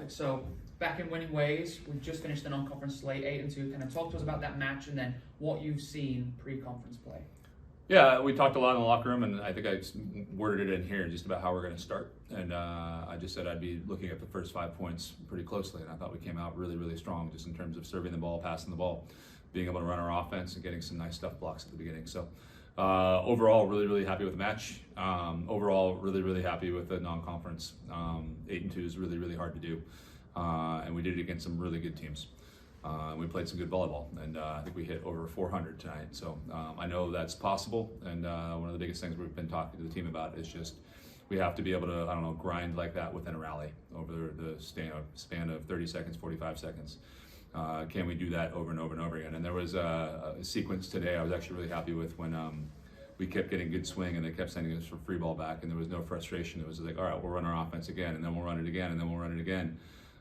Fantastic. So back in winning ways, we've just finished the non-conference slate, 8-2. Kind of talk to us about that match and then what you've seen pre-conference play. Yeah, we talked a lot in the locker room, and I think I worded it in here just about how we're going to start. And I just said I'd be looking at the first 5 points pretty closely, and I thought we came out really, really strong just in terms of serving the ball, passing the ball, being able to run our offense, and getting some nice stuff blocks at the beginning. So overall, really, really happy with the match. Overall, really, really happy with the non-conference. 8-2 is really, really hard to do, and we did it against some really good teams. We played some good volleyball, and I think we hit over 400 tonight. So I know that's possible, and one of the biggest things we've been talking to the team about is just we have to be able to, grind like that within a rally over the span of 30 seconds, 45 seconds. Can we do that over and over and over again? And there was a sequence today I was actually really happy with when we kept getting good swing and they kept sending us for free ball back, and there was no frustration. It was like, all right, we'll run our offense again, and then we'll run it again, and then we'll run it again.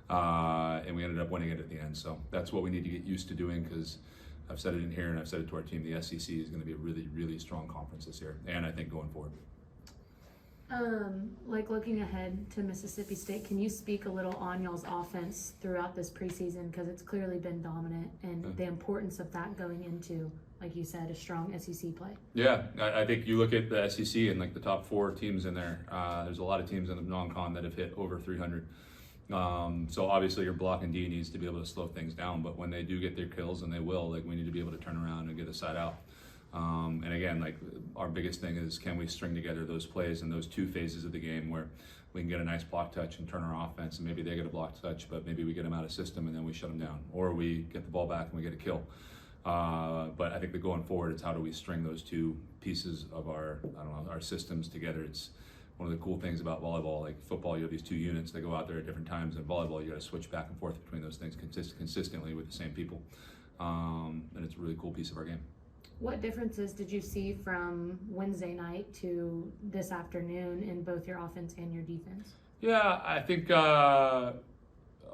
And we ended up winning it at the end. So that's what we need to get used to doing, because I've said it in here and I've said it to our team, the SEC is going to be a really, really strong conference this year, and I think going forward. Like looking ahead to Mississippi State, can you speak a little on y'all's offense throughout this preseason, because it's clearly been dominant, and the importance of that going into, like you said, a strong SEC play? Yeah, I think you look at the SEC and like the top 4 teams in there, there's a lot of teams in the non-con that have hit over 300. So obviously your block and D needs to be able to slow things down, but when they do get their kills, and they will, like we need to be able to turn around and get a side out. And again, like our biggest thing is, can we string together those plays in those 2 phases of the game where we can get a nice block touch and turn our offense, and maybe they get a block touch, but maybe we get them out of system and then we shut them down, or we get the ball back and we get a kill. But I think that going forward, it's how do we string those 2 pieces of our systems together. It's one of the cool things about volleyball. Like football, you have these 2 units that go out there at different times. In volleyball, you got to switch back and forth between those things consistently with the same people, and it's a really cool piece of our game. What differences did you see from Wednesday night to this afternoon in both your offense and your defense? Yeah, I think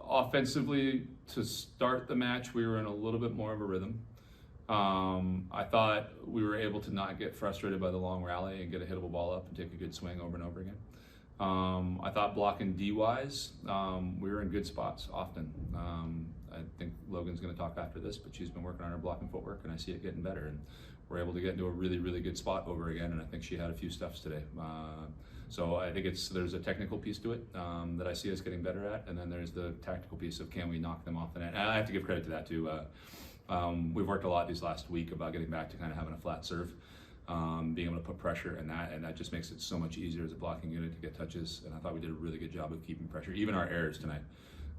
offensively, to start the match, we were in a little bit more of a rhythm. I thought we were able to not get frustrated by the long rally and get a hittable ball up and take a good swing over and over again. I thought blocking D-wise, we were in good spots often. I think Logan's going to talk after this, but she's been working on her blocking footwork, and I see it getting better. And we're able to get into a really, really good spot over again, and I think she had a few stuffs today. So I think there's a technical piece to it that I see us getting better at, and then there's the tactical piece of, can we knock them off the net? And I have to give credit to that too. We've worked a lot these last week about getting back to kind of having a flat serve, being able to put pressure in that, and that just makes it so much easier as a blocking unit to get touches. And I thought we did a really good job of keeping pressure. Even our errors tonight,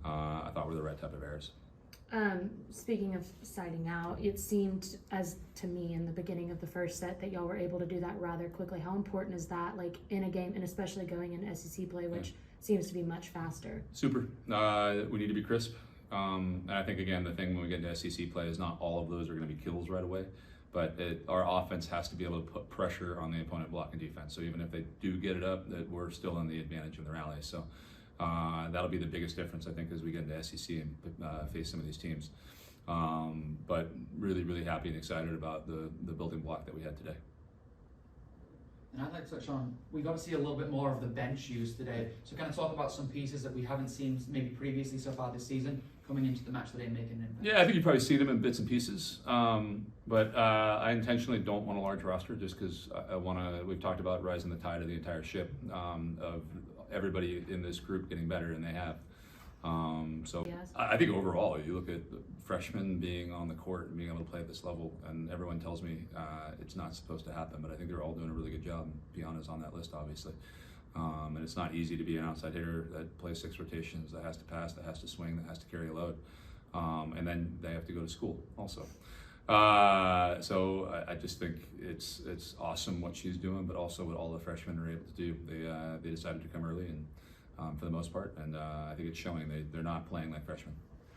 I thought were the right type of errors. Speaking of siding out, it seemed as to me in the beginning of the first set that y'all were able to do that rather quickly. How important is that, like in a game, and especially going in SEC play, which seems to be much faster? Super. We need to be crisp. And I think, again, the thing when we get into SEC play is not all of those are going to be kills right away, but our offense has to be able to put pressure on the opponent block and defense. So even if they do get it up, that we're still in the advantage of the rally. So that'll be the biggest difference, I think, as we get into SEC and face some of these teams. But really, really happy and excited about the building block that we had today. And I'd like to touch on, we got to see a little bit more of the bench use today. So kind of talk about some pieces that we haven't seen maybe previously so far this season coming into the match today and making an impact. Yeah, I think you probably see them in bits and pieces. But I intentionally don't want a large roster just because we've talked about rising the tide of the entire ship, of everybody in this group getting better, and they have. So yes. I think overall, you look at the freshmen being on the court and being able to play at this level, and everyone tells me it's not supposed to happen, but I think they're all doing a really good job. Piana's on that list, obviously. And it's not easy to be an outside hitter that plays 6 rotations, that has to pass, that has to swing, that has to carry a load. And then they have to go to school also. So I just think it's awesome what she's doing, but also what all the freshmen are able to do. They decided to come early, and for the most part, and I think it's showing. They're not playing like freshmen.